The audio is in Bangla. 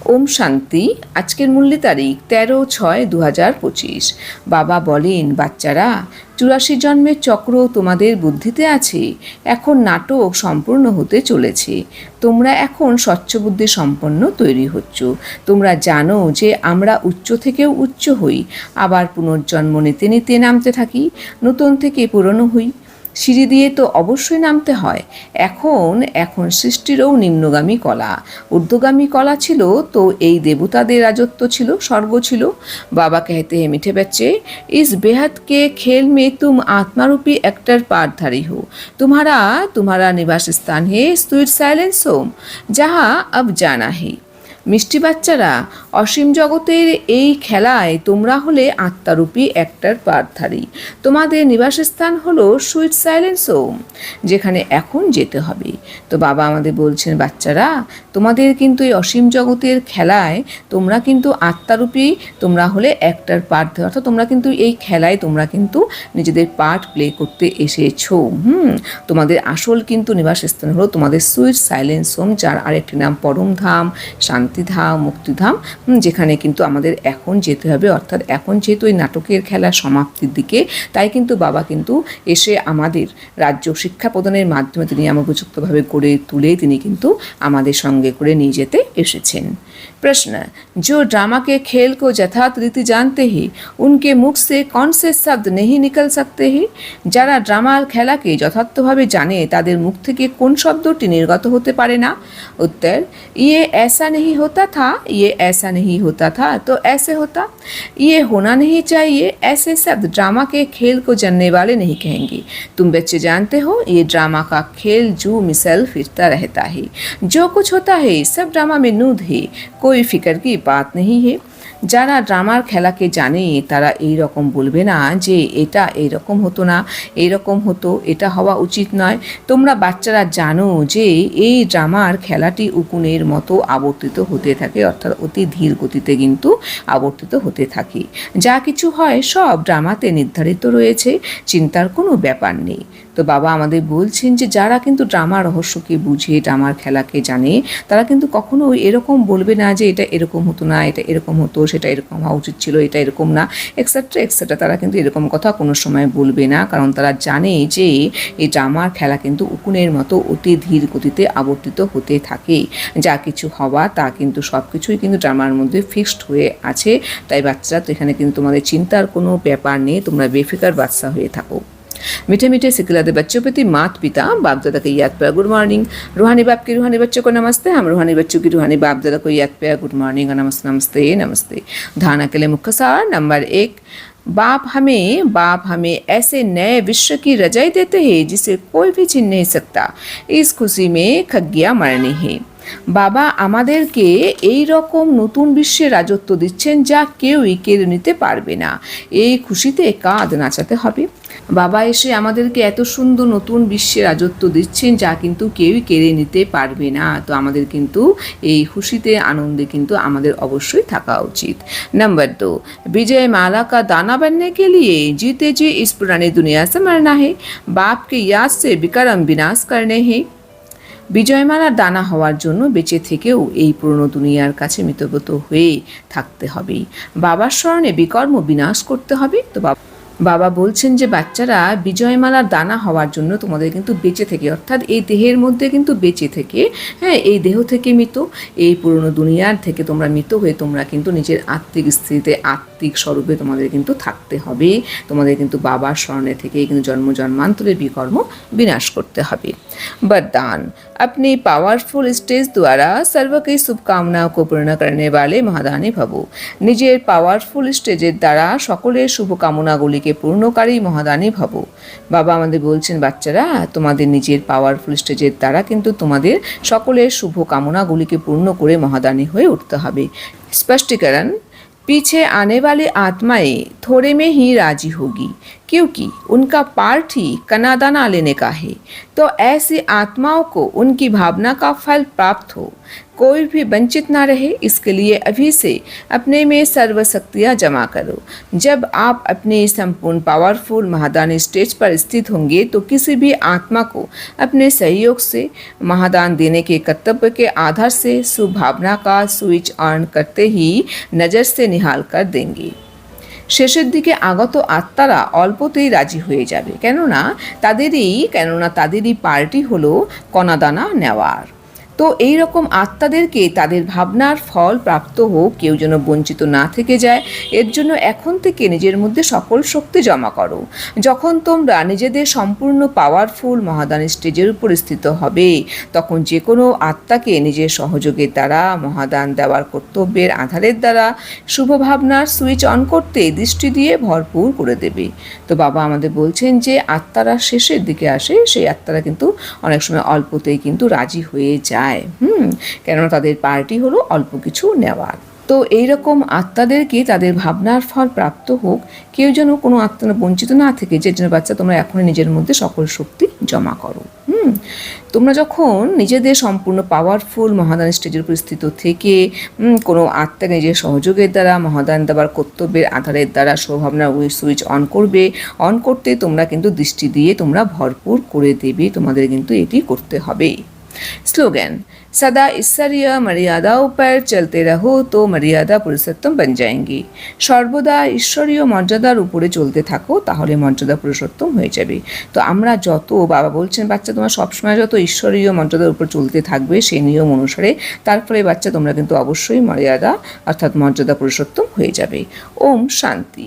ওম শান্তি। আজকের মূল্য তারিখ 13/6/2025। বাবা বলেন, বাচ্চারা, 84 জন্মের চক্র তোমাদের বুদ্ধিতে আছে। এখন নাটক সম্পূর্ণ হতে চলেছে। তোমরা এখন স্বচ্ছ বুদ্ধি সম্পন্ন তৈরি হচ্ছ। তোমরা জানো যে আমরা উচ্চ থেকেও উচ্চ হই, আবার পুনর্জন্ম নিতে নিতে নামতে থাকি, নতুন থেকে পুরনো হই। সিঁড়ি দিয়ে তো অবশ্যই নামতে হয়। এখন সৃষ্টিরও নিম্নগামী কলা, ঊর্ধ্বগামী কলা ছিল। তো এই দেবতাদের রাজত্ব ছিল, স্বর্গ ছিল। बाबा कहते हैं मीठे बच्चे, इस बेहद के खेल में तुम आत्मारूपी एक्टर पार्टधारी हो। तुम्हारा निवास स्थान है स्वीट साइलेंस होम, जहाँ अब जाना है। মিষ্টি বাচ্চারা, অসীম জগতের এই খেলায় তোমরা হলে আত্মারূপী একটার পার্টধারী। তোমাদের নিবাসস্থান হলো সুইট সাইলেন্স হোম, যেখানে এখন যেতে হবে। তো বাবা আমাদের বলছেন, বাচ্চারা, তোমাদের কিন্তু এই অসীম জগতের খেলায় তোমরা কিন্তু আত্মারূপী, তোমরা হলে একটার পার্ট, অর্থাৎ তোমরা কিন্তু এই খেলায় তোমরা কিন্তু নিজেদের পার্ট প্লে করতে এসেছো। তোমাদের আসল কিন্তু নিবাসস্থান হলো তোমাদের সুইট সাইলেন্স হোম, যার আরেকটি নাম পরমধাম, শান্তিধাম, মুক্তিধাম, যেখানে কিন্তু আমাদের এখন যেতে হবে। অর্থাৎ এখন যেহেতু এই নাটকের খেলা সমাপ্তির দিকে, তাই কিন্তু বাবা কিন্তু এসে আমাদের রাজ্য শিক্ষা প্রদানের মাধ্যমে তিনি আমাকে উপযুক্তভাবে করে তুলে তিনি কিন্তু আমাদের সঙ্গে করে নিয়ে যেতে এসেছেন। प्रश्न, जो ड्रामा के खेल को यथार्थ रीति जानते हैं, उनके मुख से कौन से शब्द नहीं निकल सकते हैं? যারা ড্রামার খেলাকে যথার্থভাবে জানে তাদের মুখ থেকে কোন শব্দটি নির্গত হতে পারে না? उत्तर, ये ऐसा नहीं होता था, ये ऐसा नहीं होता था तो ऐसे होता, ये होना नहीं चाहिए, ऐसे शब्द ड्रामा के खेल को जानने वाले नहीं कहेंगे। तुम बच्चे जानते हो, ये ड्रामा का खेल जू मिसल फिरता रहता है। जो कुछ होता है सब ड्रामा में नूद है, कोई फिक्र की बात नहीं है। যারা ড্রামার খেলাকে জানে তারা এই রকম বলবে না যে এটা এইরকম হতো না, এইরকম হতো, এটা হওয়া উচিত নয়। তোমরা বাচ্চারা জানো যে এই ড্রামার খেলাটি উকুনের মতো আবর্তিত হতে থাকে, অর্থাৎ অতি ধীর গতিতে কিন্তু আবর্তিত হতে থাকে। যা কিছু হয় সব ড্রামাতে নির্ধারিত রয়েছে, চিন্তার কোনো ব্যাপার নেই। তো বাবা আমাদের বলছেন যে যারা কিন্তু ড্রামার রহস্যকে বুঝে, ড্রামার খেলাকে জানে, তারা কিন্তু কখনো এরকম বলবে না যে এটা এরকম হতো না, এটা এরকম হতো, সেটা এরকম হওয়া উচিত ছিল, এটা এরকম না, এক্সেট্রা এক্সেট্রা। তারা কিন্তু এরকম কথা কোনো সময় বলবে না, কারণ তারা জানে যে এই ড্রামার খেলা কিন্তু উকুনের মতো অতি ধীর গতিতে আবর্তিত হতে থাকে। যা কিছু হওয়া তা কিন্তু সব কিছুই কিন্তু ড্রামার মধ্যে ফিক্সড হয়ে আছে। তাই বাচ্চারা, তো এখানে কিন্তু তোমাদের চিন্তার কোনো ব্যাপার নেই, তোমরা বেফিকার বাচ্চা হয়ে থাকো। मीठे मीठे सिखलाते बच्चों प्रति मात पिता बाप दादा की याद पर गुड मॉर्निंग। रूहानी बाप की रूहानी बच्चों को नमस्ते। हम रूहानी बच्चों की रूहानी बाप दादा को याद पर गुड मॉर्निंग, नमस्ते नमस्ते नमस्ते। धारणा के लिए मुख्य सार नंबर 1, बाप हमें ऐसे नए विश्व की रजाई देते हैं जिसे कोई भी छीन नहीं सकता। इस खुशी में खग्गियाँ मरनी है। বাবা আমাদেরকে এই রকম নতুন বিশ্বের রাজত্ব দিচ্ছেন যা কেউই কেড়ে নিতে পারবে না। এই খুশিতে কাঁধ নাচাতে হবে। বাবা এসে আমাদেরকে এত সুন্দর নতুন বিশ্বের রাজত্ব দিচ্ছেন যা কিন্তু কেউই কেড়ে নিতে পারবে না। তো আমাদের কিন্তু এই খুশিতে, আনন্দে কিন্তু আমাদের অবশ্যই থাকা উচিত। नंबर 2, विजय माला का दाना बनने के लिए जीते जी इस पुरानी दुनिया से मरना है। बाप की याद से विक्रम विनाश करने हैं। বিজয়মালার দানা হওয়ার জন্য বেঁচে থেকেও এই পুরনো দুনিয়ার কাছে মিতব্রত হয়ে থাকতে হবে। বাবার স্মরণে বিকর্ম বিনাশ করতে হবে। তো বাবা বলছেন যে বাচ্চারা, বিজয়মালার দানা হওয়ার জন্য তোমাদের কিন্তু বেঁচে থেকে, অর্থাৎ এই দেহের মধ্যে কিন্তু বেঁচে থেকে, এই দেহ থেকে মৃত, এই পুরনো দুনিয়ার থেকে তোমরা মৃত হয়ে তোমরা কিন্তু নিজের আত্মিক স্থিতিতে, আত্মিক স্বরূপে তোমাদের কিন্তু থাকতে হবে। তোমাদের কিন্তু বাবার স্মরণে থেকে কিন্তু জন্ম জন্মান্তরের বিকর্ম বিনাশ করতে হবে। वरदान, अपनी पावरफुल स्टेज द्वारा सर्व की शुभकामनाओं को पूर्ण करने वाले महादानी भवो। নিজের পাওয়ারফুল স্টেজের দ্বারা সকলের শুভকামনাগুলিকে পূর্ণকারী মহাদানী ভবো। বাবা আমাদের বলছেন, বাচ্চারা, তোমাদের নিজের পাওয়ারফুল স্টেজের দ্বারা কিন্তু তোমাদের সকলের শুভকামনাগুলিকে পূর্ণ করে মহাদানী হয়ে উঠতে হবে। স্পষ্টীকরণ, पीछे आने वाली आत्माएं थोड़े में ही राजी होगी, क्योंकि उनका पार्ट ही कनादाना लेने का है। तो ऐसी आत्माओं को उनकी भावना का फल प्राप्त हो। कोई भी वंचित ना रहे, इसके लिए अभी से अपने में सर्वशक्तियाँ जमा करो। जब आप अपने संपूर्ण पावरफुल महादानी स्टेज पर स्थित होंगे तो किसी भी आत्मा को अपने सहयोग से महादान देने के कर्तव्य के आधार से शुभ भावना का स्विच ऑन करते ही नज़र से निहाल कर देंगे। শেষের দিকে আগত আত্মারা অল্পতেই রাজি হয়ে যাবে, কেননা তাদেরই পার্টি হলো কণাদানা নেওয়ার। তো এই রকম আত্মাদেরকে তাদের ভাবনার ফল প্রাপ্ত হোক, কেউ যেন বঞ্চিত না থেকে যায়, এর জন্য এখন থেকে নিজের মধ্যে সকল শক্তি জমা করো। যখন তোমরা নিজেদের সম্পূর্ণ পাওয়ারফুল মহাদান স্টেজের উপর স্থিত হবে, তখন যে কোনো আত্মাকে নিজের সহযোগের দ্বারা মহাদান দেওয়ার কর্তব্যের আধারের দ্বারা শুভ ভাবনার সুইচ অন করতে দৃষ্টি দিয়ে ভরপুর করে দেবে। তো বাবা আমাদের বলছেন যে আত্মারা শেষের দিকে আসে, সেই আত্মারা কিন্তু অনেক সময় অল্পতেই কিন্তু রাজি হয়ে যায়। কেননা তাদের পার্টি হলো অল্প কিছু নেওয়ার। তো এইরকম আত্মাদেরকে তাদের ভাবনার ফল প্রাপ্ত হোক, কেউ যেন কোনো আত্মা বঞ্চিত না থেকে, যে জন্য বাচ্চা তোমরা এখনই নিজের মধ্যে সকল শক্তি জমা করো। তোমরা যখন নিজেদের সম্পূর্ণ পাওয়ারফুল মহাদান স্টেজের উপস্থিত থেকে কোনো আত্মাকে নিজের সহযোগের দ্বারা মহাদান দেওয়ার কর্তব্যের আধারের দ্বারা স্বভাবনার সুইচ অন করবে, অন করতে তোমরা কিন্তু দৃষ্টি দিয়ে তোমরা ভরপুর করে দেবে। তোমাদের কিন্তু এটি করতে হবে। स्लोगन, सदा ईश्वरीय मर्यादाओं पर चलते रहो तो मर्यादा पुरुषोत्तम बन जाएंगी। সর্বদা ঈশ্বরীয় মর্যাদার উপরে চলতে থাকো, তাহলে মর্যাদা পুরুষোত্তম হয়ে যাবে। তো আমরা যত, বাবা বলছেন বাচ্চা তোমরা সবসময় যত ঈশ্বরীয় মর্যাদার উপর চলতে থাকবে সেই নিয়ম অনুসারে, তারপরে বাচ্চা তোমরা কিন্তু অবশ্যই মর্যাদা অর্থাৎ মর্যাদা পুরুষোত্তম হয়ে যাবে। ওম শান্তি।